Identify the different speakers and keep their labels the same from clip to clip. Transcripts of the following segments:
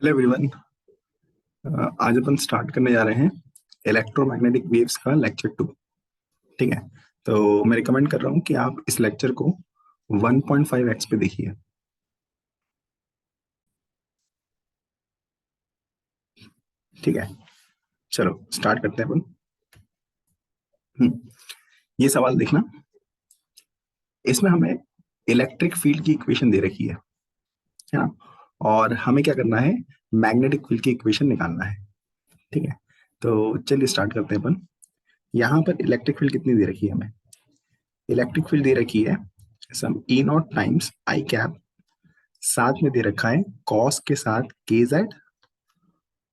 Speaker 1: Hello everyone. आज अपन start करने जा रहे हैं इलेक्ट्रोमैग्नेटिक वेव्स का लेक्चर 2। ठीक है। तो मैं रिकमेंड कर रहा हूँ कि आप इस लेक्चर को 1.5x पे देखिए। ठीक है, चलो स्टार्ट करते हैं अपन। हम्म, ये सवाल देखना। इसमें हमें इलेक्ट्रिक फील्ड की इक्वेशन दे रखी है ना। और हमें क्या करना है, मैग्नेटिक फील्ड की इक्वेशन निकालना है। ठीक है, तो चलिए स्टार्ट करते हैं अपन। यहाँ पर इलेक्ट्रिक फील्ड कितनी दे रखी है हमें? इलेक्ट्रिक फील्ड दे रखी है सम ई नॉट टाइम्स आई कैप, साथ में दे रखा है कॉस के साथ के जेड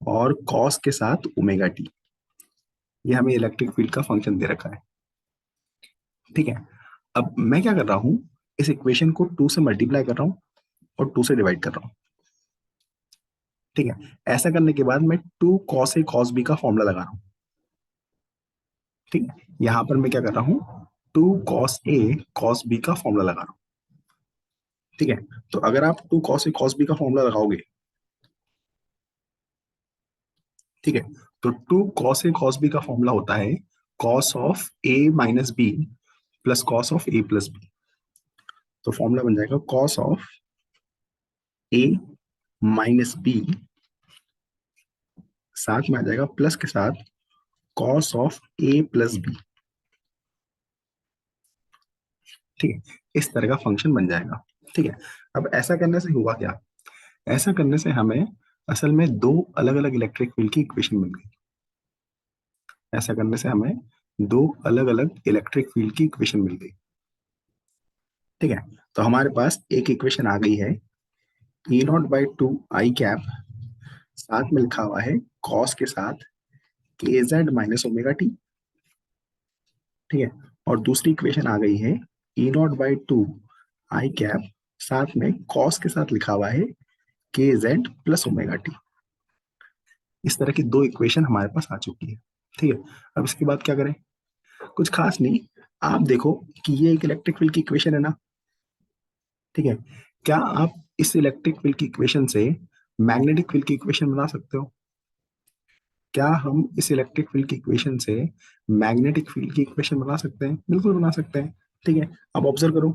Speaker 1: और कॉस के साथ ओमेगा टी। ये हमें इलेक्ट्रिक फील्ड का फंक्शन दे रखा है। ठीक है, अब मैं क्या कर रहा हूँ, इस इक्वेशन को 2 से मल्टीप्लाई कर रहा हूँ और 2 से डिवाइड कर रहा हूँ। ठीक है, ऐसा करने के बाद मैं 2 कॉस ए कॉस बी का फॉर्मूला लगा रहा हूँ। ठीक है, यहां पर मैं क्या कर रहा हूँ, 2 कॉस ए कॉस बी का फॉर्मूला लगा रहा हूँ। ठीक है, तो अगर आप 2 कॉस ए कॉस बी का फॉर्मूला लगाओगे, ठीक है, तो 2 कॉस ए कॉस बी का फॉर्मूला होता है cos of A minus B plus cos of A plus B. तो फॉर्मूला बन जाएगा cos of A minus B, साथ में आ जाएगा प्लस के साथ cos of A plus B. ठीक है, इस तरह का फंक्शन बन जाएगा। ठीक है, अब ऐसा करने से हुआ क्या, ऐसा करने से हमें असल में दो अलग अलग इलेक्ट्रिक फील्ड की इक्वेशन मिल गई। ऐसा करने से हमें दो अलग अलग इलेक्ट्रिक फील्ड की इक्वेशन मिल गई। ठीक है, तो हमारे पास एक इक्वेशन आ गई है E naught by two I cap, साथ में लिखा हुआ है कॉस के साथ के जेड माइनस ओमेगा टी। ठीक है, और दूसरी इक्वेशन आ गई है E naught by two I cap, साथ में कॉस के साथ लिखा हुआ है के जेड प्लस ओमेगा टी। इस तरह की दो इक्वेशन हमारे पास आ चुकी है। ठीक है, अब इसके बाद क्या करें, कुछ खास नहीं। आप देखो कि ये एक इलेक्ट्रिक फील्ड की इक्वेशन है ना। ठीक है, क्या आप इस इलेक्ट्रिक फील्ड की इक्वेशन से मैग्नेटिक फील्ड की इक्वेशन बना सकते हो? क्या हम इस इलेक्ट्रिक फील्ड की इक्वेशन से मैग्नेटिक फील्ड की इक्वेशन बना सकते हैं? बिल्कुल बना सकते हैं। ठीक है, अब ऑब्जर्व करो,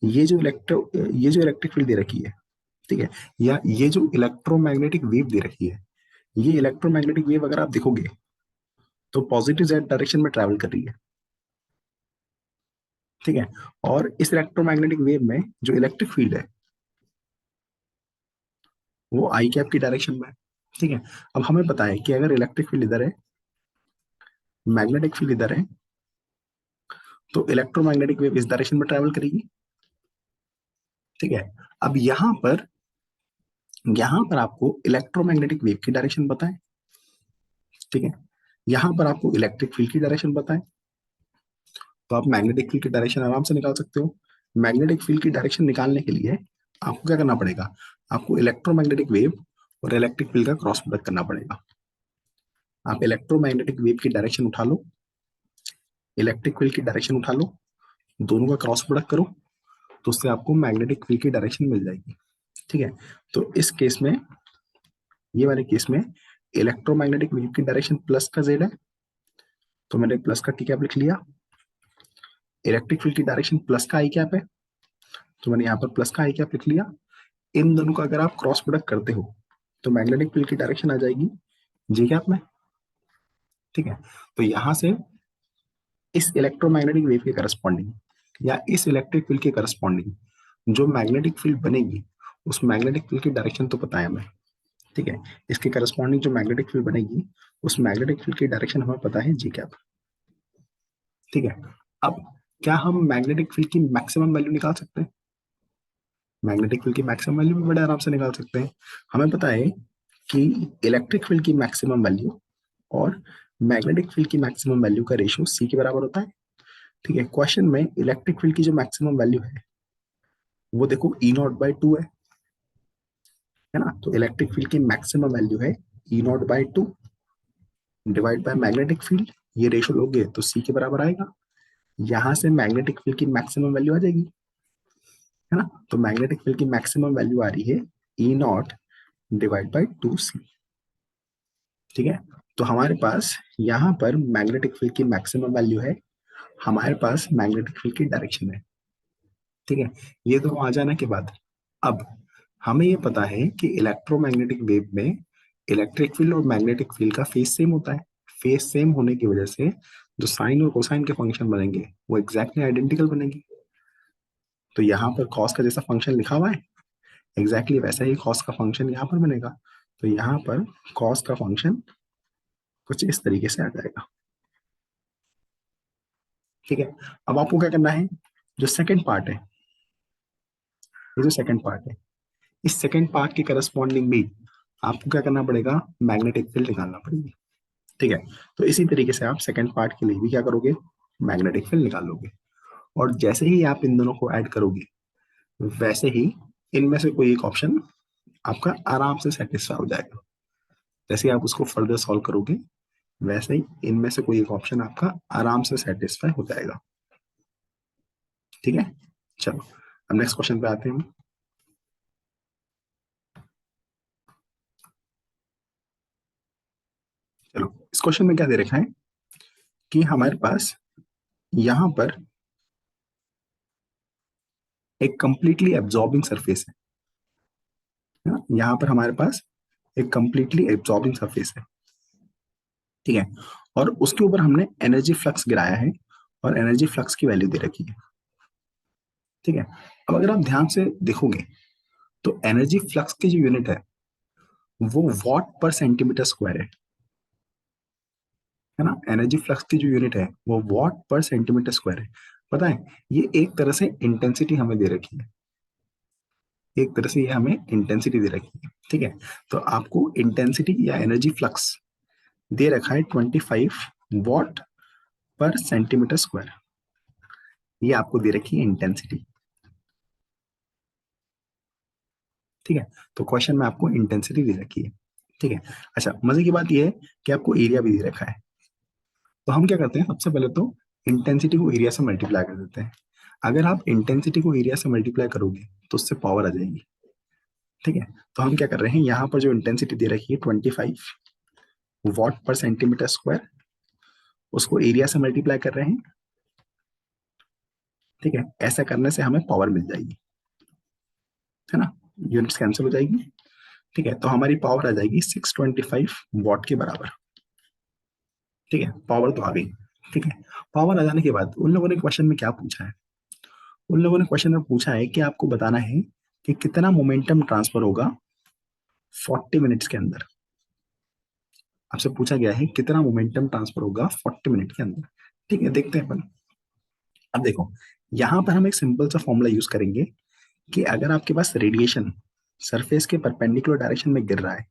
Speaker 1: ये जो इलेक्ट्रिक फील्ड दे रखी है, ठीक है, या ये जो इलेक्ट्रोमैग्नेटिक वेव दे रखी है, ये इलेक्ट्रोमैग्नेटिक वेव अगर आप देखोगे तो पॉजिटिव जेड डायरेक्शन में ट्रैवल कर रही है। ठीक है, और इस इलेक्ट्रोमैग्नेटिक वेव में जो इलेक्ट्रिक फील्ड है वो आई कैप की डायरेक्शन में है। ठीक है, अब हमें पता है कि अगर इलेक्ट्रिक फील्ड इधर है, मैग्नेटिक फील्ड इधर है, तो इलेक्ट्रोमैग्नेटिक वेव इस डायरेक्शन में ट्रैवल करेगी। ठीक है, अब यहां पर आपको इलेक्ट्रोमैग्नेटिक वेव की डायरेक्शन पता है। ठीक है, यहां पर आपको इलेक्ट्रिक फील्ड की डायरेक्शन पता है, तो आप मैग्नेटिक फील्ड की डायरेक्शन आराम से निकाल सकते हो। मैग्नेटिक फील्ड की डायरेक्शन निकालने के लिए आपको क्या करना पड़ेगा, आपको इलेक्ट्रोमैग्नेटिक वेव और इलेक्ट्रिक फील्ड का क्रॉस प्रोडक्ट करना पड़ेगा। आप इलेक्ट्रोमैग्नेटिक वेव की डायरेक्शन उठा लो, इलेक्ट्रिक फील्ड की डायरेक्शन उठा लो, दोनों का क्रॉस प्रोडक्ट करो, तो उससे आपको मैग्नेटिक फील्ड की डायरेक्शन मिल जाएगी। ठीक है, तो इस केस में, ये वाले केस में इलेक्ट्रोमैग्नेटिक वेव की डायरेक्शन प्लस का जेड है, तो मैंने प्लस का टी कैप लिख लिया। इलेक्ट्रिक फील्ड की डायरेक्शन प्लस का आई कैप है, तो मैंने यहाँ पर प्लस का आई कैप लिख लिया। इन दोनों का अगर आप क्रॉस प्रोडक्ट करते हो तो मैग्नेटिक फील्ड की डायरेक्शन आ जाएगी जी कैप में। ठीक है, तो यहां से इस इलेक्ट्रोमैग्नेटिक वेव के करस्पॉन्डिंग या इस इलेक्ट्रिक फील्ड के करस्पॉन्डिंग जो मैग्नेटिक फील्ड बनेगी, उस मैग्नेटिक फील्ड की डायरेक्शन तो पता है हमें। ठीक है, इसके करस्पॉन्डिंग जो मैग्नेटिक फील्ड बनेगी, उस मैग्नेटिक फील्ड की डायरेक्शन हमें पता है जी कैप। ठीक है, अब क्या हम मैग्नेटिक फील्ड की मैक्सिमम वैल्यू निकाल सकते हैं? मैग्नेटिक फील्ड की मैक्सिमम वैल्यू भी बड़े आराम से निकाल सकते हैं। हमें पता है कि इलेक्ट्रिक फील्ड की मैक्सिमम वैल्यू और मैग्नेटिक फील्ड की मैक्सिमम वैल्यू का रेशियो सी के बराबर होता है। ठीक है, क्वेश्चन में इलेक्ट्रिक फील्ड की जो मैक्सिमम वैल्यू है वो देखो ई नॉट बाई टू है ना। तो इलेक्ट्रिक फील्ड की मैक्सिमम वैल्यू है E naught by two divide by magnetic field. ये रेशियो लोगे तो सी के बराबर आएगा। यहां से मैग्नेटिक फील्ड की मैक्सिमम वैल्यू आ जाएगी, है ना। तो मैग्नेटिक फील्ड की मैक्सिमम वैल्यू आ रही है E not divide by 2c। ठीक है, तो हमारे पास यहाँ पर मैग्नेटिक फील्ड की मैक्सिमम वैल्यू है, हमारे पास मैग्नेटिक फील्ड की डायरेक्शन है। ठीक है, ये दोनों आ जाने के बाद अब हमें ये पता है कि इलेक्ट्रोमैग्नेटिक वेव में इलेक्ट्रिक फील्ड और मैग्नेटिक फील्ड का फेस सेम होता है। फेस सेम होने की वजह से जो साइन और कोसाइन के फंक्शन बनेंगे वो एग्जैक्टली आइडेंटिकल बनेंगे। तो यहाँ पर कॉस का जैसा फंक्शन लिखा हुआ है एग्जैक्टली वैसा ही कॉस का फंक्शन यहाँ पर बनेगा। तो यहाँ पर कॉस का फंक्शन कुछ इस तरीके से आ जाएगा। ठीक है, अब आपको क्या करना है, जो सेकंड पार्ट है, ये जो सेकंड पार्ट है, इस सेकंड पार्ट के करस्पॉन्डिंग भी आपको क्या करना पड़ेगा, मैग्नेटिक फील्ड निकालना पड़ेगी। ठीक है, तो इसी तरीके से आप सेकंड पार्ट के लिए भी क्या करोगे, मैग्नेटिक फील्ड निकाल लोगे। और जैसे ही आप इन दोनों को ऐड करोगे वैसे ही इनमें से कोई एक ऑप्शन आपका आराम से सेटिस्फाई हो जाएगा। जैसे ही आप उसको फर्दर सॉल्व करोगे वैसे ही इनमें से कोई एक ऑप्शन आपका आराम से सेटिस्फाई हो जाएगा। ठीक है, चलो अब नेक्स्ट क्वेश्चन पे आते हैं हम। चलो इस क्वेश्चन में क्या दे रखा है कि हमारे पास यहाँ पर एक कंप्लीटली एब्जॉर्बिंग सरफेस है ना? यहाँ पर हमारे पास एक कंप्लीटली एब्जॉर्बिंग सरफेस है। ठीक है, और उसके ऊपर हमने एनर्जी फ्लक्स गिराया है और एनर्जी फ्लक्स की वैल्यू दे रखी है। ठीक है, अब अगर आप ध्यान से देखोगे तो एनर्जी फ्लक्स की जो यूनिट है वो वॉट पर सेंटीमीटर स्क्वायर है ना? एनर्जी फ्लक्स की जो यूनिट है वो वॉट पर सेंटीमीटर स्क्वायर है। पता है, ये एक तरह से इंटेंसिटी हमें दे रखी है, एक तरह से ये हमें इंटेंसिटी दे रखी है। ठीक है, तो आपको इंटेंसिटी या एनर्जी फ्लक्स दे रखा है 25 वॉट पर सेंटीमीटर स्क्वायर, ये आपको दे रखी है इंटेंसिटी। ठीक है, तो क्वेश्चन में आपको इंटेंसिटी दे रखी है। ठीक है, अच्छा मजे की बात यह है कि आपको एरिया भी दे रखा है। तो हम क्या करते हैं, सबसे पहले तो इंटेंसिटी को एरिया से मल्टीप्लाई कर देते हैं। अगर आप इंटेंसिटी को एरिया से मल्टीप्लाई करोगे तो उससे पावर आ जाएगी। ठीक है, तो हम क्या कर रहे हैं, यहाँ पर जो इंटेंसिटी दे रखी है 25 वॉट पर सेंटीमीटर स्क्वायर, उसको एरिया से मल्टीप्लाई कर रहे हैं। ठीक है, ऐसा करने से हमें पावर मिल जाएगी, है ना? यूनिट्स कैंसिल हो जाएगी। ठीक है, तो हमारी पावर आ जाएगी 625 वॉट के बराबर। ठीक है, पावर तो आ गई। ठीक है, पावर आ जाने के बाद उन लोगों ने क्वेश्चन में क्या पूछा है, उन लोगों ने क्वेश्चन में पूछा है कि आपको बताना है कि कितना मोमेंटम ट्रांसफर होगा 40 मिनट्स के अंदर। आपसे पूछा गया है कितना मोमेंटम ट्रांसफर होगा 40 मिनट के अंदर। ठीक है, देखते हैं अपन। अब देखो, यहां पर हम एक सिंपल सा फॉर्मूला यूज करेंगे कि अगर आपके पास रेडिएशन सरफेस के परपेंडिकुलर डायरेक्शन में गिर रहा है,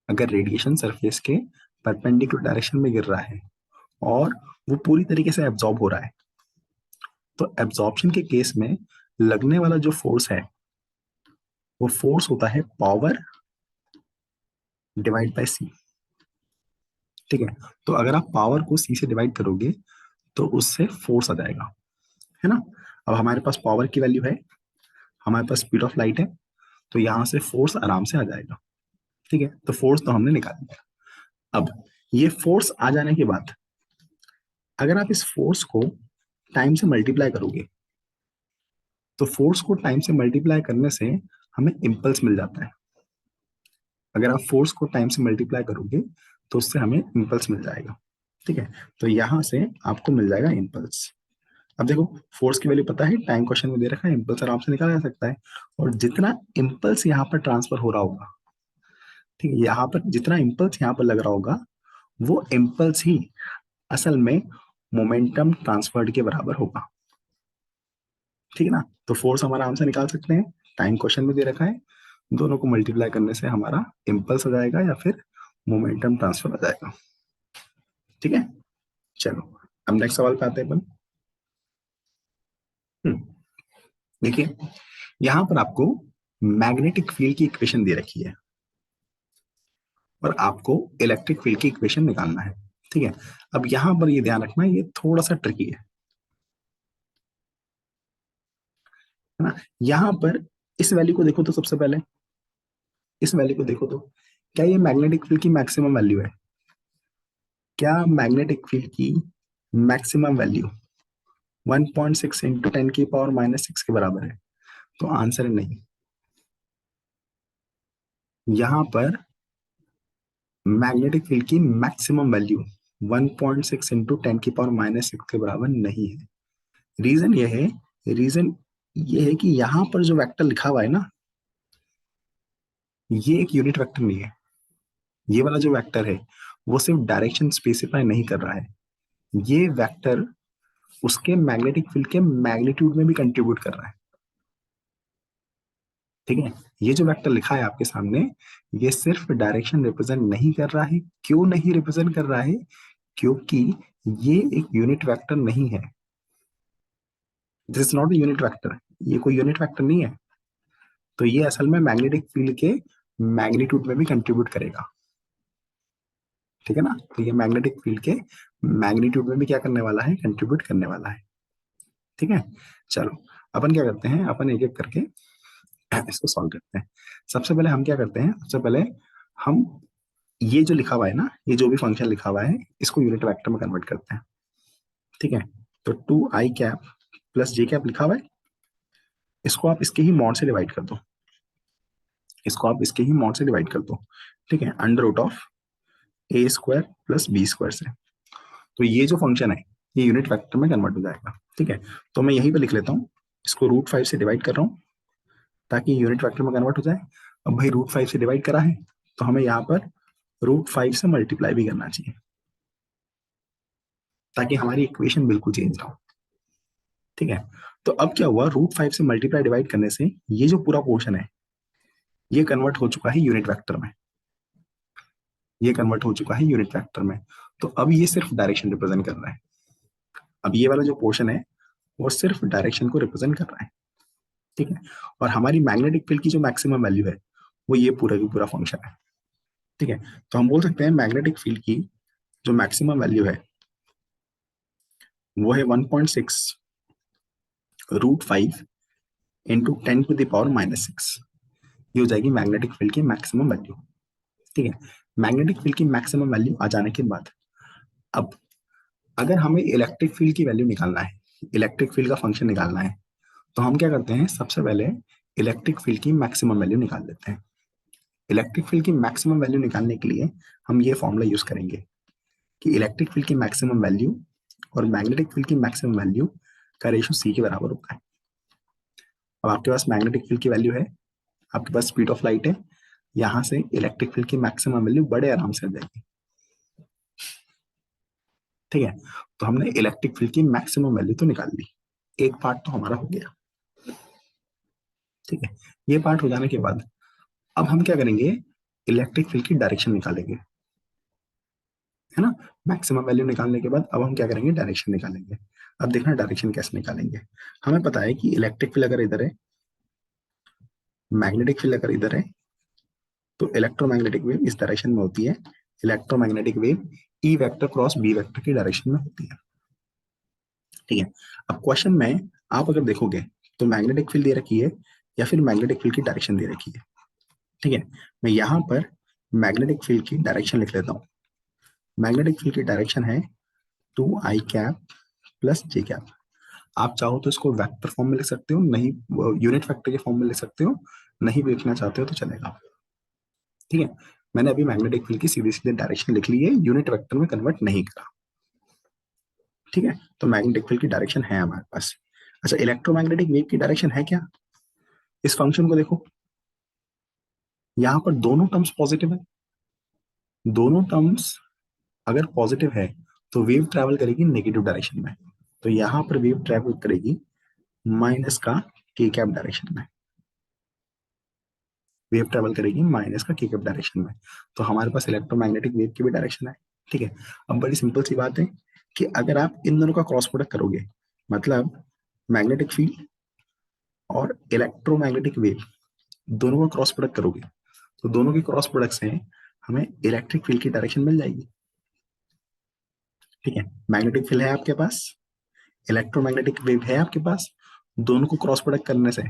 Speaker 1: अगर रेडिएशन सरफेस के परपेंडिकुलर डायरेक्शन में गिर रहा है और वो पूरी तरीके से एब्जॉर्ब हो रहा है, तो एब्जॉर्प्शन के केस में लगने वाला जो फोर्स है वो फोर्स होता है पावर डिवाइड बाय सी। ठीक है, तो अगर आप पावर को सी से डिवाइड करोगे तो उससे फोर्स आ जाएगा, है ना? अब हमारे पास पावर की वैल्यू है, हमारे पास स्पीड ऑफ लाइट है, तो यहां से फोर्स आराम से आ जाएगा। ठीक है, तो फोर्स तो हमने निकाल दिया। अब ये फोर्स आ जाने के बाद अगर आप इस फोर्स को टाइम से मल्टीप्लाई करोगे तो फोर्स को टाइम से मल्टीप्लाई करने से हमें इम्पल्स मिल जाता है। अगर आप फोर्स को टाइम से मल्टीप्लाई करोगे तो उससे हमें इम्पल्स मिल जाएगा। ठीक है, तो यहां से आपको मिल जाएगा इम्पल्स। अब देखो, फोर्स की वैल्यू पता है, टाइम क्वेश्चन में दे रखा है, इम्पल्स आराम से निकाला जा सकता है। और जितना इम्पल्स यहाँ पर ट्रांसफर हो रहा होगा, ठीक है, यहाँ पर जितना इम्पल्स यहाँ पर लग रहा होगा वो इम्पल्स ही असल में मोमेंटम ट्रांसफर्ड के बराबर होगा। ठीक है ना? तो फोर्स हमारा आराम से निकाल सकते हैं, टाइम क्वेश्चन में दे रखा है, दोनों को मल्टीप्लाई करने से हमारा इम्पल्स आ जाएगा या फिर मोमेंटम ट्रांसफर आ जाएगा। ठीक है, चलो अब नेक्स्ट सवाल पे आते हैं अपन। देखिए, यहां पर आपको मैग्नेटिक फील्ड की इक्वेशन दे रखी है और आपको इलेक्ट्रिक फील्ड की इक्वेशन निकालना है। ठीक है, अब यहां पर ये ध्यान रखना, ये थोड़ा सा ट्रिकी है ना? यहां पर इस वैल्यू को देखो तो सबसे पहले इस वैल्यू को देखो तो क्या ये मैग्नेटिक फील्ड की मैक्सिमम वैल्यू है? क्या मैग्नेटिक फील्ड की मैक्सिमम वैल्यू 1.6 इंटू 10⁻⁻⁶ के बराबर है? तो आंसर है नहीं। यहां पर मैग्नेटिक फील्ड की मैक्सिमम वैल्यू 1.6 इंटू 10⁻⁻⁶ के बराबर नहीं है। रीजन ये है, रीजन ये है कि यहां पर जो वेक्टर लिखा हुआ है ना, ये एक यूनिट वेक्टर नहीं है। ये वाला जो वेक्टर है वो सिर्फ डायरेक्शन स्पेसिफाई नहीं कर रहा है, ये वेक्टर उसके मैग्नेटिक फील्ड के मैग्नीट्यूड में भी कंट्रीब्यूट कर रहा है। ठीक है, ये जो वेक्टर लिखा है आपके सामने, ये सिर्फ डायरेक्शन रिप्रेजेंट नहीं कर रहा है। क्यों नहीं रिप्रेजेंट कर रहा है? क्योंकि ये एक यूनिट वेक्टर नहीं है। This is not a unit vector, ये कोई यूनिट वेक्टर नहीं है। तो ये असल में मैग्नेटिक फील्ड के मैग्नीट्यूड में भी कंट्रीब्यूट करेगा। ठीक है ना, तो ये मैग्नेटिक फील्ड के मैग्नीट्यूड में भी क्या करने वाला है, कंट्रीब्यूट करने वाला है। ठीक है, चलो अपन क्या करते हैं, अपन एक एक करके इसको सॉल्व करते हैं। सबसे पहले हम क्या करते हैं, सबसे पहले हम ये जो लिखा हुआ है ना, ये जो भी फंक्शन लिखा हुआ है, इसको यूनिट वेक्टर में कन्वर्ट करते हैं। ठीक है, तो 2i कैप प्लस जे कैप लिखा हुआ है, इसको आप इसके ही मॉड से डिवाइड कर दो, इसको आप इसके ही मॉड से डिवाइड कर दो। ठीक है, under root of A square plus B square से। तो ये जो फंक्शन है ये यूनिट वेक्टर में कन्वर्ट हो जाएगा। ठीक है, तो मैं यहीं पे लिख लेता हूँ, इसको √5 से डिवाइड कर रहा हूँ ताकि यूनिट वेक्टर में कन्वर्ट हो जाए। अब भाई √5 से डिवाइड करा है तो हमें यहाँ पर √5 से मल्टीप्लाई भी करना चाहिए ताकि हमारी इक्वेशन बिल्कुल चेंज ना हो। ठीक है, तो अब क्या हुआ, √5 से मल्टीप्लाई डिवाइड करने से ये जो पूरा पोर्शन है ये कन्वर्ट हो चुका है यूनिट वेक्टर में, ये कन्वर्ट हो चुका है यूनिट वेक्टर में। तो अब ये सिर्फ डायरेक्शन रिप्रेजेंट कर रहा है। अब ये वाला जो पोर्शन है वो सिर्फ डायरेक्शन को रिप्रेजेंट कर रहा है। ठीक है, और हमारी मैग्नेटिक फील्ड की जो मैक्सिमम वैल्यू है वो ये पूरा की पूरा फंक्शन है। ठीक है, तो हम बोल सकते हैं मैग्नेटिक फील्ड की जो मैक्सिमम वैल्यू है वो है 1.6 √5 इंटू 10⁻⁻⁶। ये हो जाएगी मैग्नेटिक फील्ड की मैक्सिमम वैल्यू। ठीक है, मैग्नेटिक फील्ड की मैक्सिमम वैल्यू आ जाने के बाद अब अगर हमें इलेक्ट्रिक फील्ड की वैल्यू निकालना है, इलेक्ट्रिक फील्ड का फंक्शन निकालना है, तो हम क्या करते हैं, सबसे पहले इलेक्ट्रिक फील्ड की मैक्सिमम वैल्यू निकाल लेते हैं। इलेक्ट्रिक फील्ड की मैक्सिमम वैल्यू निकालने के लिए हम ये फॉर्मूला यूज करेंगे कि इलेक्ट्रिक फील्ड की मैक्सिमम वैल्यू और मैग्नेटिक फील्ड की मैक्सिमम वैल्यू का रेशियो सी के बराबर होता है। अब आपके पास मैग्नेटिक फील्ड की वैल्यू है, आपके पास स्पीड ऑफ लाइट है, यहां से इलेक्ट्रिक फील्ड की मैक्सिमम वैल्यू बड़े आराम से आ जाएगी। ठीक है, तो हमने इलेक्ट्रिक फील्ड की मैक्सिमम वैल्यू तो निकाल ली, एक पार्ट तो हमारा हो गया। ठीक है, ये पार्ट हो जाने के बाद अब हम क्या करेंगे, इलेक्ट्रिक फील्ड की डायरेक्शन निकालेंगे, है ना। मैक्सिमम वैल्यू निकालने के बाद अब हम क्या करेंगे, डायरेक्शन निकालेंगे। अब देखना डायरेक्शन कैसे निकालेंगे। हमें पता है कि इलेक्ट्रिक फील्ड अगर इधर है, मैग्नेटिक फील्ड अगर इधर है, तो इलेक्ट्रोमैग्नेटिक वेव इस डायरेक्शन में होती है। Electromagnetic wave E vector cross B vector की डायरेक्शन में होती है। ठीक है, अब क्वेश्चन में आप अगर देखोगे तो मैग्नेटिक फील्ड दे रखी है या फिर मैग्नेटिक फील्ड की डायरेक्शन दे रखी है। ठीक है, मैं यहाँ पर मैग्नेटिक फील्ड की डायरेक्शन लिख लेता हूँ। मैग्नेटिक फील्ड की डायरेक्शन है 2i कैप प्लस जे कैप। आप चाहो तो इसको वेक्टर फॉर्म में लिख सकते हो, नहीं यूनिट वेक्टर के फॉर्म में लिख सकते हो, नहीं भी लिखना चाहते हो तो चलेगा। ठीक है, मैंने अभी मैग्नेटिक फील्ड की सीधी सीधी डायरेक्शन लिख ली है, यूनिट वेक्टर में कन्वर्ट नहीं करा। ठीक है, तो मैग्नेटिक फील्ड की डायरेक्शन है हमारे पास। अच्छा, इलेक्ट्रोमैग्नेटिक वेव की डायरेक्शन है क्या? इस फंक्शन को देखो, यहाँ पर दोनों टर्म्स पॉजिटिव है, दोनों टर्म्स अगर पॉजिटिव है तो वेव ट्रैवल करेगी नेगेटिव डायरेक्शन में। तो यहाँ पर वेव ट्रैवल करेगी माइनस का के कैप डायरेक्शन में, वेव ट्रैवल करेगी माइनस का के कैप डायरेक्शन में। तो हमारे पास इलेक्ट्रोमैग्नेटिक वेव की भी डायरेक्शन है। ठीक है, अब बड़ी सिंपल सी बात है कि अगर आप इन दोनों का क्रॉस प्रोडक्ट करोगे, मतलब मैग्नेटिक फील्ड और इलेक्ट्रोमैग्नेटिक वेव दोनों का क्रॉस प्रोडक्ट करोगे, तो दोनों के क्रॉस प्रोडक्ट से हमें इलेक्ट्रिक फील्ड की डायरेक्शन मिल जाएगी। ठीक है, मैग्नेटिक फील्ड है आपके पास, इलेक्ट्रोमैग्नेटिक वेव है आपके पास, दोनों को क्रॉस प्रोडक्ट करने से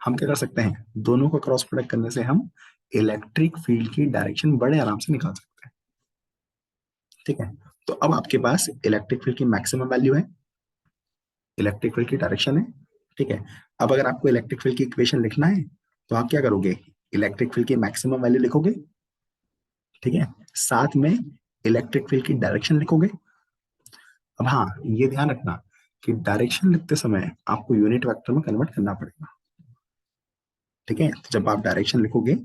Speaker 1: हम क्या कर सकते हैं, दोनों का क्रॉस प्रोडक्ट करने से हम इलेक्ट्रिक फील्ड की डायरेक्शन बड़े आराम से निकाल सकते हैं। ठीक है, तो अब आपके पास इलेक्ट्रिक फील्ड की मैक्सिमम वैल्यू है, इलेक्ट्रिक फील्ड की डायरेक्शन है। ठीक है, अब अगर आपको इलेक्ट्रिक फील्ड की इक्वेशन लिखना है तो आप क्या करोगे, इलेक्ट्रिक फील्ड की मैक्सिमम वैल्यू लिखोगे। ठीक है, साथ में इलेक्ट्रिक फील्ड की डायरेक्शन लिखोगे। अब हाँ, ये ध्यान रखना कि डायरेक्शन लिखते समय आपको यूनिट वेक्टर में कन्वर्ट करना पड़ेगा। ठीक है, तो जब आप डायरेक्शन लिखोगे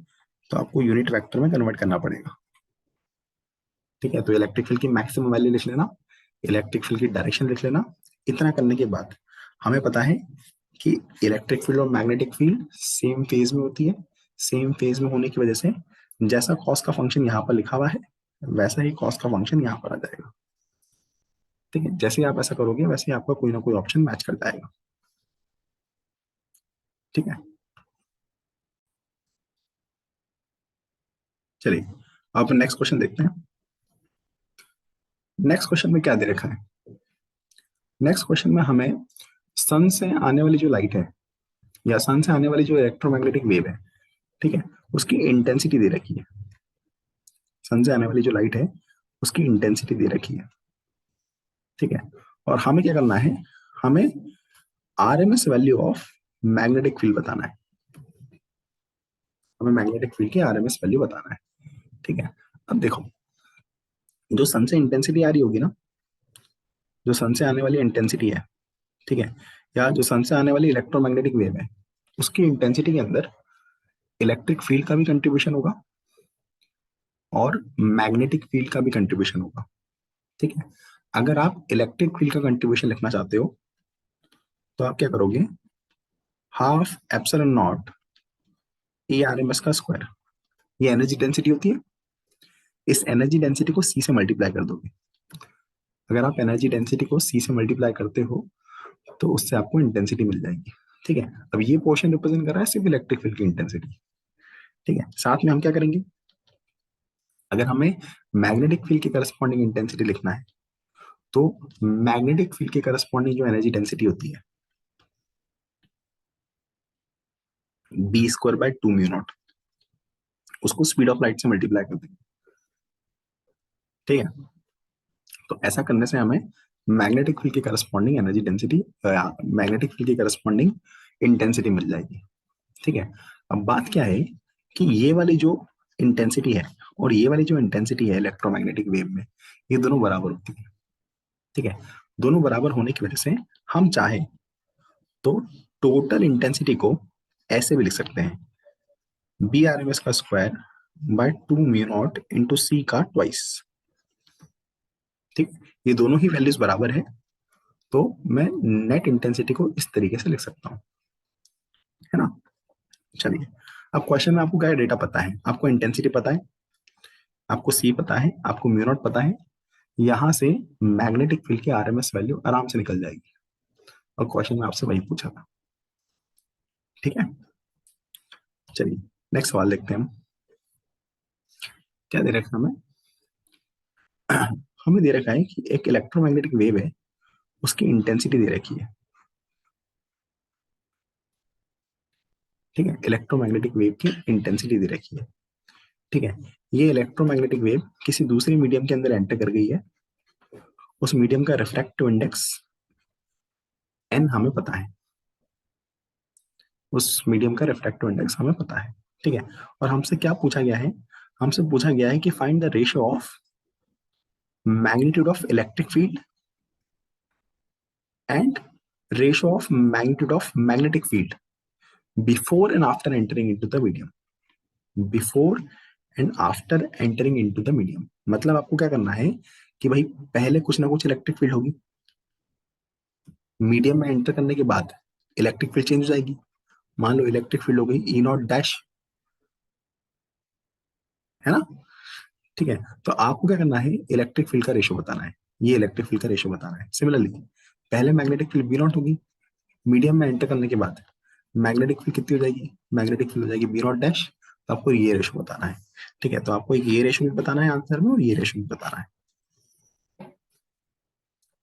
Speaker 1: तो आपको यूनिट वेक्टर में कन्वर्ट करना पड़ेगा। ठीक है, तो इलेक्ट्रिक फील्ड की मैक्सिमम वैल्यू लिख लेना, इलेक्ट्रिक फील्ड की डायरेक्शन लिख लेना। इतना करने के बाद हमें पता है कि इलेक्ट्रिक फील्ड और मैग्नेटिक फील्ड सेम फेज में होती है। सेम फेज में होने की वजह से जैसा कॉस का फंक्शन यहाँ पर लिखा हुआ है वैसा ही कॉस का फंक्शन यहाँ पर आ जाएगा। ठीक है, जैसे ही आप ऐसा करोगे वैसे ही आपका कोई ना कोई ऑप्शन मैच कर जाएगा। ठीक है, चलिए अब नेक्स्ट क्वेश्चन देखते हैं। नेक्स्ट क्वेश्चन में क्या दे रखा है, नेक्स्ट क्वेश्चन में हमें सन से आने वाली जो लाइट है या सन से आने वाली जो इलेक्ट्रोमैग्नेटिक वेव है, ठीक है, उसकी इंटेंसिटी दे रखी है। सन से आने वाली जो लाइट है उसकी इंटेंसिटी दे रखी है। ठीक है, और हमें क्या करना है, हमें RMS value of magnetic field बताना है। हमें मैग्नेटिक फील्ड की आरएमएस वैल्यू बताना है। ठीक है, अब देखो, जो सन से इंटेंसिटी आ रही होगी ना, जो सन से आने वाली इंटेंसिटी है, ठीक है, या जो सन से आने वाली इलेक्ट्रोमैग्नेटिक वेव है, उसकी इंटेंसिटी के अंदर इलेक्ट्रिक फील्ड का भी कंट्रीब्यूशन होगा और मैग्नेटिक फील्ड का भी कंट्रीब्यूशन होगा। ठीक है, अगर आप इलेक्ट्रिक फील्ड का कंट्रीब्यूशन लिखना चाहते हो तो आप क्या करोगे, half epsilon naught A R M S का स्क्वायर, ये एनर्जी डेंसिटी होती है, इस एनर्जी डेंसिटी को सी से मल्टीप्लाई कर दोगे। अगर आप एनर्जी डेंसिटी को सी से मल्टीप्लाई करते हो तो उससे आपको इंटेंसिटी मिल जाएगी। ठीक है, अब ये पोर्शन रिप्रेजेंट कर रहा है सिर्फ इलेक्ट्रिक फील्ड की इंटेंसिटी। ठीक है, साथ में हम क्या करेंगे, अगर हमें मैग्नेटिक फील्ड की करस्पॉन्डिंग इंटेंसिटी लिखना है तो मैग्नेटिक फील्ड की करस्पॉन्डिंग जो एनर्जी डेंसिटी होती है B square by 2 mu naught, उसको स्पीड ऑफ लाइट से मल्टीप्लाई कर देंगे। ठीक है, तो ऐसा करने से हमें मैग्नेटिक फील्ड की corresponding energy density, magnetic field की करस्पॉन्डिंग इंटेंसिटी मिल जाएगी। ठीक है, अब बात क्या है कि ये वाली जो इंटेंसिटी है और ये वाली जो इंटेंसिटी है इलेक्ट्रोमैग्नेटिक वेव में, ये दोनों बराबर होती है। ठीक है, दोनों बराबर होने की वजह से हम चाहे तो टोटल इंटेंसिटी को ऐसे भी लिख सकते हैं, बी आर एम एस का square by 2 mu naught into C का ट्वाइस। ठीक, ये दोनों ही वैल्यूज बराबर है, तो मैं नेट इंटेंसिटी को इस तरीके से लिख सकता हूँ, है ना। चलिए, अब क्वेश्चन में आपको क्या डेटा पता है, आपको इंटेंसिटी पता है, आपको सी पता है, आपको म्यू नॉट पता है, यहां से मैग्नेटिक फील्ड की आरएमएस वैल्यू आराम से निकल जाएगी। और क्वेश्चन में आपसे वही पूछा था। ठीक है, चलिए नेक्स्ट सवाल देखते हैं हम। क्या दे रखा है हमें, हमें दे रखा है कि एक इलेक्ट्रोमैग्नेटिक वेव है, उसकी इंटेंसिटी दे रखी है। ठीक है, इलेक्ट्रोमैग्नेटिक वेव की इंटेंसिटी दे रखी है। ठीक है, ये इलेक्ट्रोमैग्नेटिक वेव किसी दूसरे मीडियम के अंदर एंटर कर गई है, उस मीडियम का रिफ्रैक्टिव इंडेक्स एन हमें पता है, उस मीडियम का रिफ्रैक्टिव इंडेक्स हमें पता है। ठीक है, और हमसे क्या पूछा गया है, हमसे पूछा गया है कि find the ratio of magnitude of electric field and ratio of magnitude of magnetic field before and after entering into the medium. Before and after entering into the medium मतलब आपको क्या करना है कि भाई पहले कुछ ना कुछ इलेक्ट्रिक फील्ड होगी, मीडियम में एंटर करने के बाद इलेक्ट्रिक फील्ड चेंज हो जाएगी। मान लो इलेक्ट्रिक फील्ड हो गई ई नॉट डैश, है ना। ठीक है, तो आपको क्या करना है, इलेक्ट्रिक फील्ड का रेशियो बताना है, ये इलेक्ट्रिक फील्ड का रेशियो बताना है। सिमिलरली पहले मैग्नेटिक फील्ड बी नॉट होगी, मीडियम में एंटर करने के बाद मैग्नेटिक फील्ड कितनी हो जाएगी, मैग्नेटिक फील्ड हो जाएगी बी नॉट डैश। तो आपको ये रेशियो बताना है। ठीक है, तो आपको एक ये रेशियो भी बताना है आंसर में और ये रेशियो भी बताना है।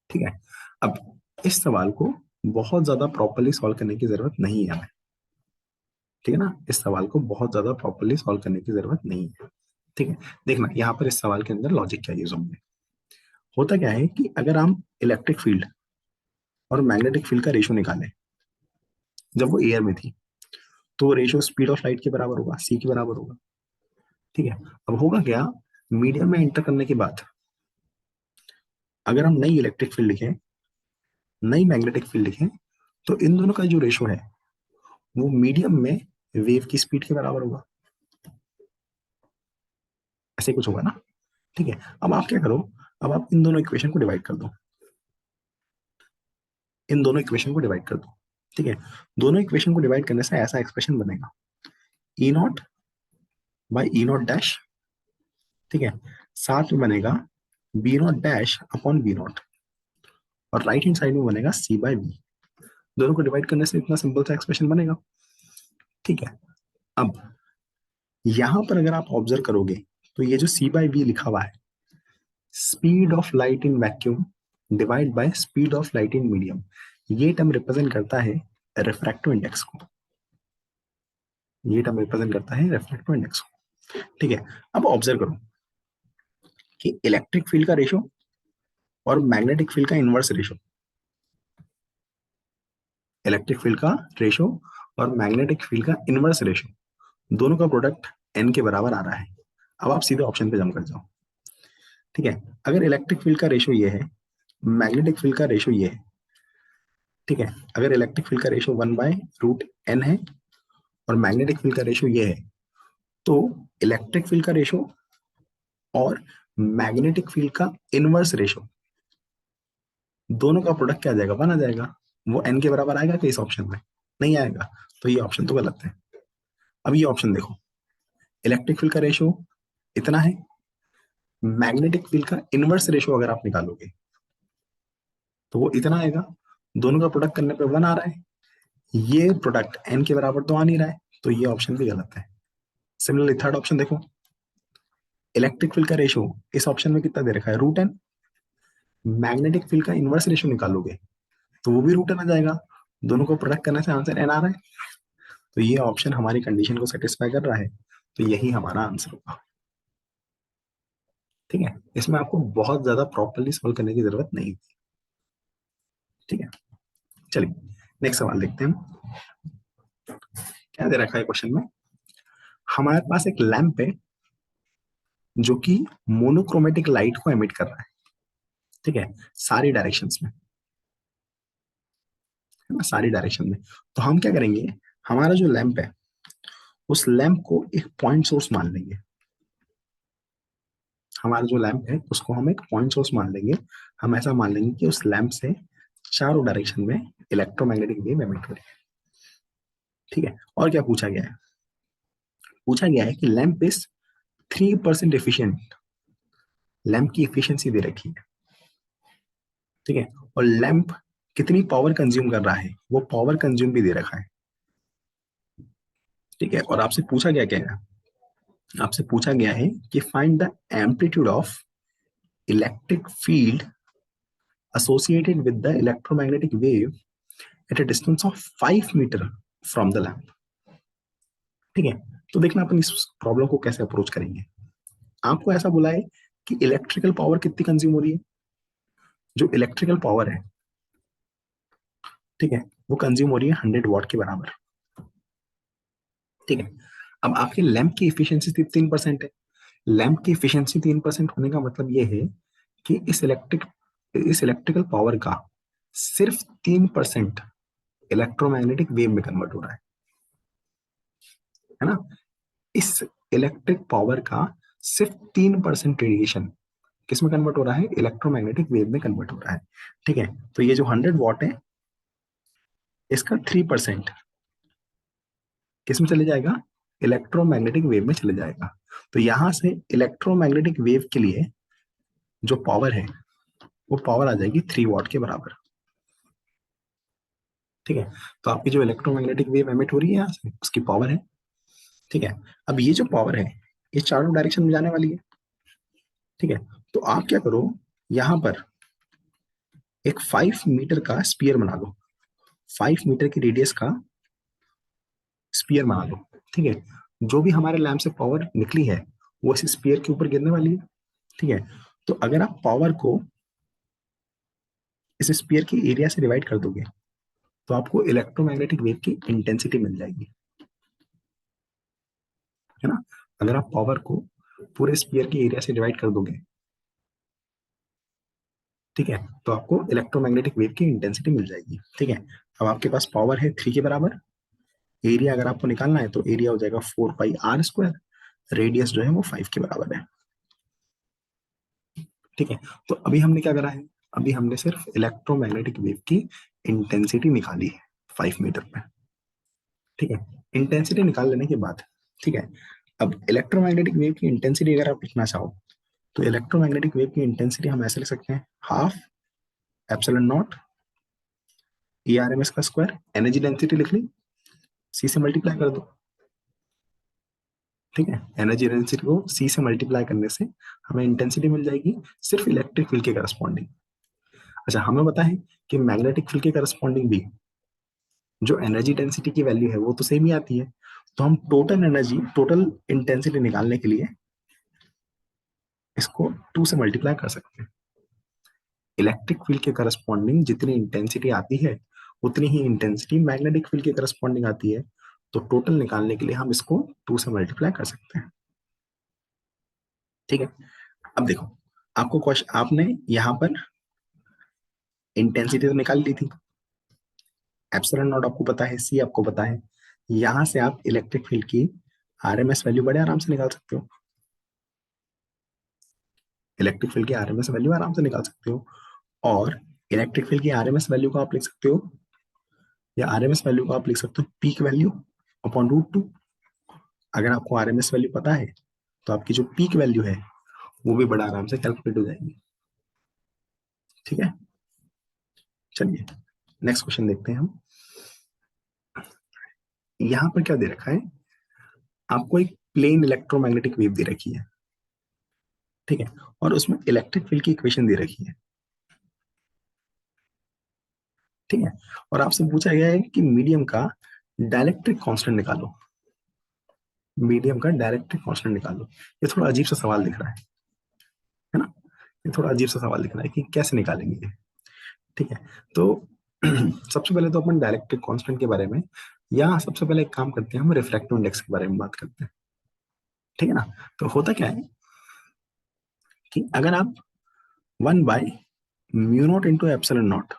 Speaker 1: ठीक है, अब इस सवाल को बहुत ज्यादा प्रॉपरली सॉल्व करने की जरूरत नहीं है हमें। ठीक है ना, इस सवाल को बहुत ज्यादा प्रॉपरली सॉल्व करने की जरूरत नहीं है। ठीक है, देखना यहाँ पर इस सवाल के अंदर लॉजिक क्या यूज होंगे। होता क्या है कि अगर हम इलेक्ट्रिक फील्ड और मैग्नेटिक फील्ड का रेशियो निकालें जब वो एयर में थी, तो वो रेशियो स्पीड ऑफ लाइट के बराबर होगा, सी के बराबर होगा। ठीक है, अब होगा क्या, मीडियम में एंटर करने के बाद अगर हम नई इलेक्ट्रिक फील्ड लिखें, नई मैग्नेटिक फील्ड लिखें, तो इन दोनों का जो रेशियो है वो मीडियम में वेव की स्पीड के बराबर होगा। ऐसे कुछ होगा ना। ठीक है, अब आप क्या करो, अब आप इन दोनों इक्वेशन को डिवाइड कर दो, इन दोनों इक्वेशन को डिवाइड कर दो। ठीक है, दोनों इक्वेशन को डिवाइड करने से ऐसा एक्सप्रेशन बनेगा, E naught by E naught dash. ठीक है, साथ में बनेगा B naught dash upon B naught, और राइट हैंड साइड में बनेगा सी बाय बी। दोनों को डिवाइड करने से इतना सिंपल सा एक्सप्रेशन बनेगा। ठीक है, अब यहां पर अगर आप ऑब्जर्व करोगे तो ये जो सी बाय बी लिखा हुआ है, speed of light in vacuum divide by speed of light in medium, ये टर्म रिप्रेजेंट करता है रिफ्रैक्टिव इंडेक्स को, ये टर्म रिप्रेजेंट करता है रिफ्रैक्टिव इंडेक्स को। ठीक है, अब ऑब्जर्व करो कि इलेक्ट्रिक फील्ड का रेशो और मैग्नेटिक फील्ड का इनवर्स रेशो, इलेक्ट्रिक फील्ड का रेशो और मैग्नेटिक फील्ड का इनवर्स रेशो, दोनों का प्रोडक्ट एन के बराबर आ रहा है। अब आप सीधे ऑप्शन पे जंप कर जाओ। ठीक है, अगर इलेक्ट्रिक फील्ड का रेशो ये है, मैग्नेटिक फील्ड का रेशो ये है। ठीक है, अगर इलेक्ट्रिक फील्ड का रेशो 1/√n है और मैग्नेटिक फील्ड का रेशो ये है, तो इलेक्ट्रिक फील्ड का रेशो और मैग्नेटिक फील्ड का इनवर्स रेशो, दोनों का प्रोडक्ट क्या आ जाएगा, 1 आ जाएगा। वो n के बराबर आएगा क्या इस ऑप्शन में, नहीं आएगा, तो ये ऑप्शन तो गलत है। अब ये ऑप्शन देखो, इलेक्ट्रिक फील्ड का रेशो इतना है, मैग्नेटिक फील्ड का इनवर्स रेशो अगर आप निकालोगे तो वो इतना आएगा, दोनों का प्रोडक्ट करने पे 1 आ रहा है, ये प्रोडक्ट n के बराबर तो आ नहीं रहा है, तो ये ऑप्शन भी गलत है। सिमिलरली थर्ड ऑप्शन देखो, इलेक्ट्रिक फील्ड का रेशो इस ऑप्शन में कितना दे रखा है, √n, मैग्नेटिक फील्ड का इनवर्स रेशो निकालोगे तो वो भी √n आ जाएगा, दोनों को प्रोडक्ट करने से आंसर n आ रहा है, तो ये ऑप्शन हमारी कंडीशन को सेटिस्फाई कर रहा है, तो यही हमारा आंसर होगा। ठीक है, इसमें आपको बहुत ज्यादा प्रॉपरली सॉल्व करने की जरूरत नहीं। ठीक है, चलिए नेक्स्ट सवाल देखते हैं। क्या दे रखा है क्वेश्चन में, हमारे पास एक लैंप है जो कि मोनोक्रोमेटिक लाइट को एमिट कर रहा है। ठीक है, सारी डायरेक्शंस में, है ना, सारी डायरेक्शन में। तो हम क्या करेंगे, हमारा जो लैंप है उस लैंप को एक पॉइंट सोर्स मान लेंगे, हमारा जो लैंप है उसको हम एक पॉइंट सोर्स मान लेंगे। हम ऐसा मान लेंगे कि उस लैंप से चारों डायरेक्शन में इलेक्ट्रोमैग्नेटिक वेव एमिट हो रही है। ठीक है, और क्या पूछा गया है, पूछा गया है कि लैंप इज 3% एफिशिएंट, लैंप की एफिशिएंसी दे रखी है। ठीक है, और लैंप कितनी पावर कंज्यूम कर रहा है, वो पावर कंज्यूम भी दे रखा है। ठीक है, और आपसे पूछा गया क्या है, आपसे पूछा गया है कि find the amplitude of electric field associated with the electromagnetic wave at a distance of 5 metre from the lamp। ठीक है, तो देखना अपन इस प्रॉब्लम को कैसे अप्रोच करेंगे। आपको ऐसा बोला है कि इलेक्ट्रिकल पावर कितनी कंज्यूम हो रही है, जो इलेक्ट्रिकल पावर है, ठीक है, वो कंज्यूम हो रही है 100 वॉट के बराबर। ठीक है, अब आपके लैंप की इफिशियंसी 3% है, लैंप की इफिशियंसी 3% होने का मतलब ये है कि इस इलेक्ट्रिकल पावर का सिर्फ 3% इलेक्ट्रोमैग्नेटिक वेव में कन्वर्ट हो रहा है ना। इस इलेक्ट्रिक पावर का सिर्फ 3% रेडिएशन किस में कन्वर्ट हो रहा है, इलेक्ट्रोमैग्नेटिक वेव में कन्वर्ट हो रहा है। ठीक है, तो ये जो 100 वॉट है इसका 3% किस में चले जाएगा, इलेक्ट्रोमैग्नेटिक वेव में चले जाएगा। तो यहां से इलेक्ट्रोमैग्नेटिक वेव के लिए जो पावर है वो पावर आ जाएगी 3 वॉट के बराबर। ठीक है, तो आपकी जो इलेक्ट्रोमैग्नेटिक वेव एमिट हो रही है यहाँ से उसकी पावर है। ठीक है, अब ये जो पावर है ये चारों डायरेक्शन में जाने वाली है। ठीक है, तो आप क्या करो, यहां पर एक 5 मीटर का स्पीयर बना लो, 5 मीटर की रेडियस का स्पीयर बना लो, ठीक है। जो भी हमारे लैम्प से पावर निकली है वो इस स्पीयर के ऊपर गिरने वाली है, ठीक है। तो अगर आप पावर को इस स्पीयर के एरिया से डिवाइड कर दोगे तो आपको इलेक्ट्रोमैग्नेटिक वेव की इंटेंसिटी मिल जाएगी, है ना। अगर आप पावर को पूरे स्पीयर के एरिया से डिवाइड कर दोगे, ठीक है, तो आपको इलेक्ट्रोमैग्नेटिक वेव की इंटेंसिटी मिल जाएगी, ठीक है। अब आपके पास पावर है 3 के बराबर, एरिया अगर आपको निकालना है तो एरिया हो जाएगा 4 पाई r स्क्वायर, रेडियस जो है वो 5 के बराबर है, ठीक है। तो अभी हमने क्या करा है, अभी हमने सिर्फ इलेक्ट्रोमैग्नेटिक वेव की इंटेंसिटी निकाली है 5 मीटर पे, ठीक है। इंटेंसिटी निकाल लेने के बाद, ठीक है, अब इलेक्ट्रोमैग्नेटिक वेव की इंटेंसिटी अगर आप लिखना चाहो तो इलेक्ट्रोमैग्नेटिक वेव की इंटेंसिटी हम ऐसे लिख सकते हैं, half epsilon naught E R M S का स्क्वायर, एनर्जी डेंसिटी लिख ली, सी से मल्टीप्लाई कर दो, ठीक है। एनर्जी डेंसिटी को सी से मल्टीप्लाई करने से हमें इंटेंसिटी मिल जाएगी सिर्फ इलेक्ट्रिक फील्ड के करस्पॉन्डिंग। अच्छा, हमें पता है कि मैग्नेटिक फील्ड के करस्पॉन्डिंग भी जो एनर्जी डेंसिटी की वैल्यू है वो तो सेम ही आती है, तो हम टोटल एनर्जी, टोटल इंटेंसिटी निकालने के लिए इसको 2 से मल्टीप्लाई कर सकते हैं। इलेक्ट्रिक फील्ड के करस्पॉन्डिंग जितनी इंटेंसिटी आती है उतनी ही इंटेंसिटी मैग्नेटिक फील्ड के करस्पॉन्डिंग आती है, तो टोटल निकालने के लिए हम इसको 2 से मल्टीप्लाई कर सकते हैं, ठीक है। अब देखो, आपको क्वेश्चन, आपने यहाँ पर इंटेंसिटी तो निकाल ली थी, एप्सिलॉन नॉट आपको पता है, सी आपको पता है, यहां से आप इलेक्ट्रिक फील्ड की आरएमएस वैल्यू बड़े आराम से निकाल सकते हो, इलेक्ट्रिक फील्ड की आरएमएस वैल्यू आराम से निकाल सकते हो। और इलेक्ट्रिक फील्ड की आरएमएस वैल्यू को आप लिख सकते हो, या आरएमएस वैल्यू को आप लिख सकते हो पीक वैल्यू अपॉन √2। अगर आपको आरएमएस वैल्यू पता है तो आपकी जो पीक वैल्यू है वो भी बड़ा आराम से कैलकुलेट हो जाएगी, ठीक है। चलिए नेक्स्ट क्वेश्चन देखते हैं हम। यहाँ पर क्या दे रखा है, आपको एक प्लेन इलेक्ट्रोमैग्नेटिक वेव दे रखी है, ठीक है, और उसमें इलेक्ट्रिक फील्ड की इक्वेशन दे रखी है, ठीक है। और आपसे पूछा गया है कि मीडियम का डाइलेक्ट्रिक कांस्टेंट निकालो, मीडियम का डाइलेक्ट्रिक कांस्टेंट निकालो। ये थोड़ा अजीब सा सवाल दिख रहा है ना, ये थोड़ा अजीब सा सवाल दिख रहा है कि कैसे निकालेंगे ये, ठीक है। तो सबसे पहले तो अपन डाइलेक्ट्रिक कांस्टेंट के बारे में, या सबसे पहले एक काम करते हैं, हम रिफ्रैक्टिव इंडेक्स के बारे में बात करते हैं, ठीक है ना। तो होता क्या है कि अगर आप 1/μ0 × ε0,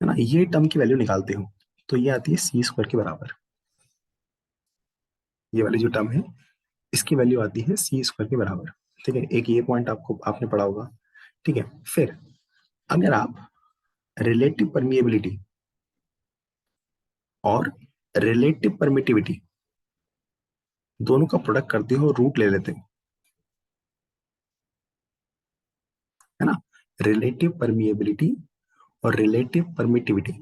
Speaker 1: है ना, ये टर्म की वैल्यू निकालते हो तो ये आती है c² के बराबर, ये वाली जो टर्म है इसकी वैल्यू आती है c² के बराबर, ठीक है। एक ये पॉइंट आपको आपने पढ़ा होगा, ठीक है। फिर अगर आप रिलेटिव परमिएबिलिटी और रिलेटिव परमिटिविटी दोनों का प्रोडक्ट करते हो, रूट ले लेते हो, है ना। रिलेटिव परमिएबिलिटी और रिलेटिव परमिटिविटी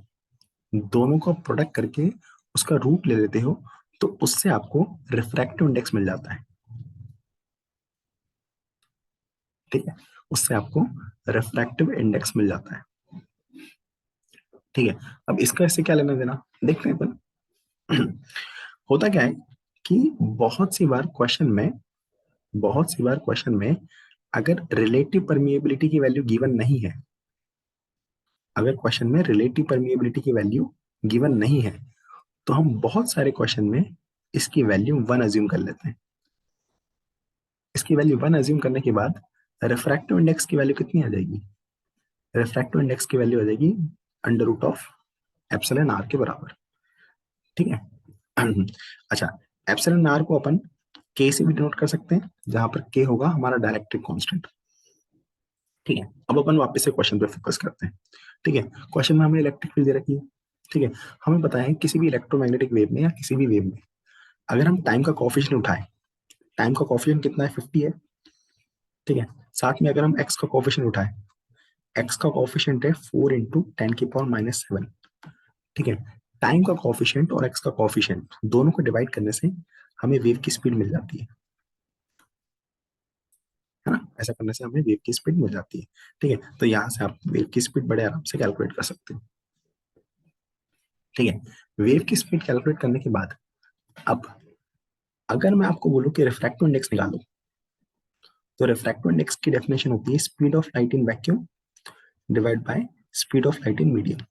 Speaker 1: दोनों का प्रोडक्ट करके उसका रूट ले लेते हो तो उससे आपको रिफ्रैक्टिव इंडेक्स मिल जाता है, ठीक है। उससे आपको रिफ्रैक्टिव इंडेक्स मिल जाता है, ठीक है। अब इसका इससे क्या लेना देना देखते हैं अपन। होता क्या है कि बहुत सी बार क्वेश्चन में अगर रिलेटिव परमिएबिलिटी की वैल्यू गिवन नहीं है, अगर क्वेश्चन में रिलेटिव परमिएबिलिटी की वैल्यू गिवन नहीं है तो हम बहुत सारे क्वेश्चन में इसकी वैल्यू 1 अज्यूम कर लेते हैं। इसकी वैल्यू 1 अज्यूम करने के बाद रिफ्रैक्टिव इंडेक्स की वैल्यू कितनी आ जाएगी, रिफ्रैक्टिव इंडेक्स की वैल्यू आ जाएगी √εr के बराबर, ठीक है। अच्छा, εr को अपन k से भी डिनोट कर सकते हैं, जहां पर k होगा हमारा डायरेक्ट्रिक कांस्टेंट, ठीक है। अब अपन वापस से क्वेश्चन पे फोकस करते हैं, ठीक है। क्वेश्चन में हमें इलेक्ट्रिक फील्ड दे रखी है, ठीक है। हमें पता है किसी भी इलेक्ट्रोमैग्नेटिक वेव में या किसी भी वेव में अगर हम टाइम का कोफिशिएंट उठाएं, टाइम का कोफिशिएंट कितना है, 50 है, ठीक है। साथ में अगर हम एक्स का कोफिशिएंट उठाएं, एक्स का कोफिशिएंट है 4 × 10⁻⁻⁷, ठीक है। टाइम का कोफिशिएंट और एक्स का कोफिशिएंट दोनों को डिवाइड करने से हमें वेव की स्पीड मिल जाती है ना, ऐसा करने से हमें वेव की स्पीड मिल जाती है, ठीक है। तो यहाँ से आप वेव की स्पीड बड़े आराम से कैलकुलेट कर सकते हो, ठीक है। वेव की स्पीड कैलकुलेट करने के बाद अब अगर मैं आपको बोलूं कि रिफ्रैक्टिव इंडेक्स निकालो, तो रिफ्रैक्टिव इंडेक्स की डेफिनेशन होती है speed of light in vacuum divide by speed of light in medium.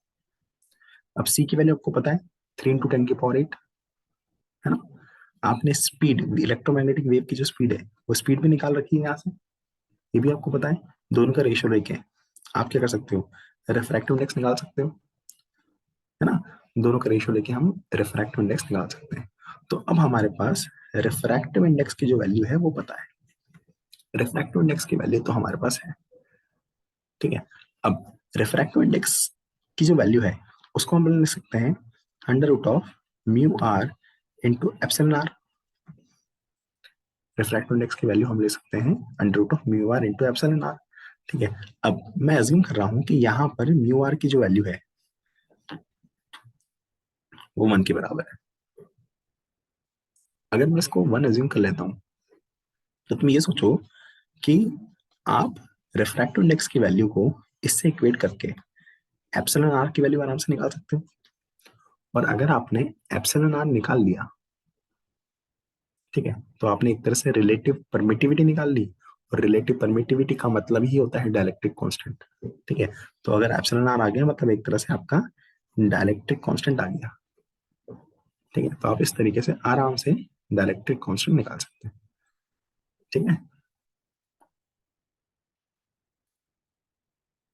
Speaker 1: अब सी की वैल्यू आपको पता है 3 × 10⁸ है ना। आपने स्पीड, इलेक्ट्रोमैग्नेटिक वेव की जो स्पीड है वो स्पीड भी निकाल रखी है यहाँ से, ये भी आपको पता है। दोनों का रेशियो लेके आप क्या कर सकते हो, रिफ्रैक्टिव इंडेक्स निकाल सकते हो, है ना। दोनों का रेशियो लेके हम रिफ्रैक्टिव इंडेक्स निकाल सकते हैं। तो अब हमारे पास रिफ्रैक्टिव इंडेक्स की जो वैल्यू है वो पता है। रिफ्रैक्टिव इंडेक्स की वैल्यू तो हमारे पास है, ठीक है। अब रिफ्रैक्टिव इंडेक्स की जो वैल्यू है उसको हम लिख सकते हैं √μr into epsilon R. Refractive index की वैल्यू हम ले सकते हैं √μr इंटू एप्सिलॉन आर, ठीक है। अब मैं अज्यूम कर रहा हूं कि यहाँ पर म्यू आर की जो वैल्यू है वो 1 के बराबर है। अगर मैं इसको 1 अज्यूम कर लेता हूँ, तो तुम ये सोचो कि आप रिफ्रैक्टिव इंडेक्स की वैल्यू को इससे इक्वेट करके एप्सिलॉन आर की वैल्यू आराम से निकाल सकते हो। और अगर आपने एप्सिलॉन आर निकाल लिया, ठीक है, तो आपने एक तरह से रिलेटिव परमिटिविटी निकाल ली। और रिलेटिव परमिटिविटी का मतलब ही होता है डाइलेक्ट्रिक कांस्टेंट, ठीक है। तो अगर एप्सिलॉन आर आ गया मतलब एक तरह से आपका डाइलेक्ट्रिक कांस्टेंट आ गया, ठीक है। तो आप इस तरीके से आराम से डाइलेक्ट्रिक कांस्टेंट निकाल सकते हैं, ठीक है।